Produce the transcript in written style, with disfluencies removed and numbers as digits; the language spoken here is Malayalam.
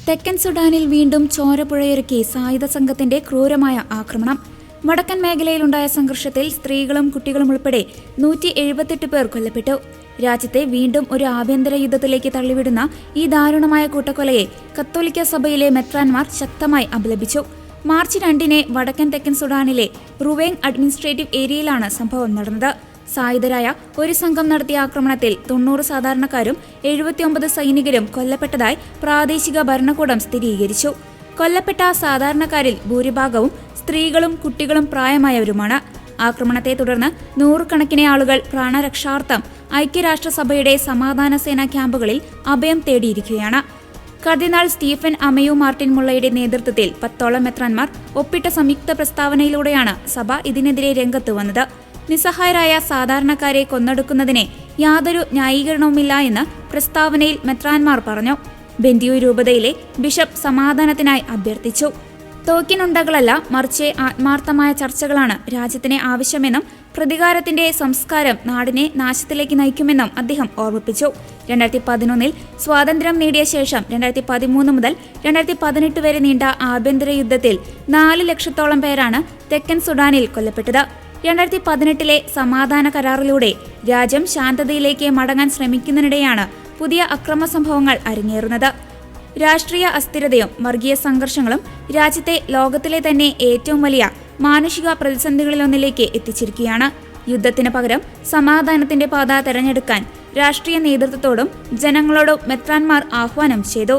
തെക്കൻ സുഡാനിൽ വീണ്ടും ചോരപ്പുഴയൊരുക്കി സായുധ സംഘത്തിന്റെ ക്രൂരമായ ആക്രമണം. വടക്കൻ മേഖലയിലുണ്ടായ സംഘർഷത്തിൽ സ്ത്രീകളും കുട്ടികളും ഉൾപ്പെടെ 178 പേർ കൊല്ലപ്പെട്ടു. രാജ്യത്തെ വീണ്ടും ഒരു ആഭ്യന്തര യുദ്ധത്തിലേക്ക് തള്ളിവിടുന്ന ഈ ദാരുണമായ കൂട്ടക്കൊലയെ കത്തോലിക്ക സഭയിലെ മെത്രാൻമാർ ശക്തമായി അപലപിച്ചു. മാർച്ച് 2-ന് വടക്കൻ തെക്കൻ സുഡാനിലെ റുവേങ് അഡ്മിനിസ്ട്രേറ്റീവ് ഏരിയയിലാണ് സംഭവം നടന്നത്. സായുധരായ ഒരു സംഘം നടത്തിയ ആക്രമണത്തിൽ 90 സാധാരണക്കാരും 79 സൈനികരും കൊല്ലപ്പെട്ടതായി പ്രാദേശിക ഭരണകൂടം സ്ഥിരീകരിച്ചു. കൊല്ലപ്പെട്ട സാധാരണക്കാരിൽ ഭൂരിഭാഗവും സ്ത്രീകളും കുട്ടികളും പ്രായമായവരുമാണ്. ആക്രമണത്തെ തുടർന്ന് നൂറുകണക്കിന് ആളുകൾ പ്രാണരക്ഷാർത്ഥം ഐക്യരാഷ്ട്രസഭയുടെ സമാധാന സേനാ ക്യാമ്പുകളിൽ അഭയം തേടിയിരിക്കുകയാണ്. കർദിനാൾ സ്റ്റീഫൻ അമയു മാർട്ടിൻ മുള്ളയുടെ നേതൃത്വത്തിൽ 10ഓളം മെത്രാൻമാർ ഒപ്പിട്ട സംയുക്ത പ്രസ്താവനയിലൂടെയാണ് സഭ ഇതിനെതിരെ രംഗത്ത് വന്നത്. നിസ്സഹായരായ സാധാരണക്കാരെ കൊന്നൊടുക്കുന്നതിന് യാതൊരു ന്യായീകരണവുമില്ല എന്ന് പ്രസ്താവനയിൽ മെത്രാൻമാർ പറഞ്ഞു. ബെന്തിയു രൂപതയിലെ ബിഷപ്പ് സമാധാനത്തിനായി അഭ്യർത്ഥിച്ചു. തോക്കിനുണ്ടകളല്ല, മറിച്ച് ആത്മാർത്ഥമായ ചർച്ചകളാണ് രാജ്യത്തിന് ആവശ്യമെന്നും പ്രതികാരത്തിന്റെ സംസ്കാരം നാടിനെ നാശത്തിലേക്ക് നയിക്കുമെന്നും അദ്ദേഹം ഓർമ്മിപ്പിച്ചു. 2011 സ്വാതന്ത്ര്യം നേടിയ ശേഷം 2013 മുതൽ 2018 വരെ നീണ്ട ആഭ്യന്തര യുദ്ധത്തിൽ 4 ലക്ഷത്തോളം പേരാണ് തെക്കൻ സുഡാനിൽ കൊല്ലപ്പെട്ടത്. 2018 സമാധാന കരാറിലൂടെ രാജ്യം ശാന്തതയിലേക്ക് മടങ്ങാൻ ശ്രമിക്കുന്നതിനിടെയാണ് പുതിയ അക്രമ സംഭവങ്ങൾ അരങ്ങേറുന്നത്. രാഷ്ട്രീയ അസ്ഥിരതയും വർഗീയ സംഘർഷങ്ങളും രാജ്യത്തെ ലോകത്തിലെ തന്നെ ഏറ്റവും വലിയ മാനുഷിക പ്രതിസന്ധികളിലൊന്നിലേക്ക് എത്തിച്ചിരിക്കുകയാണ്. യുദ്ധത്തിന് പകരം സമാധാനത്തിന്റെ പാത തെരഞ്ഞെടുക്കാൻ രാഷ്ട്രീയ നേതൃത്വത്തോടും ജനങ്ങളോടും മെത്രാൻമാർ ആഹ്വാനം ചെയ്തു.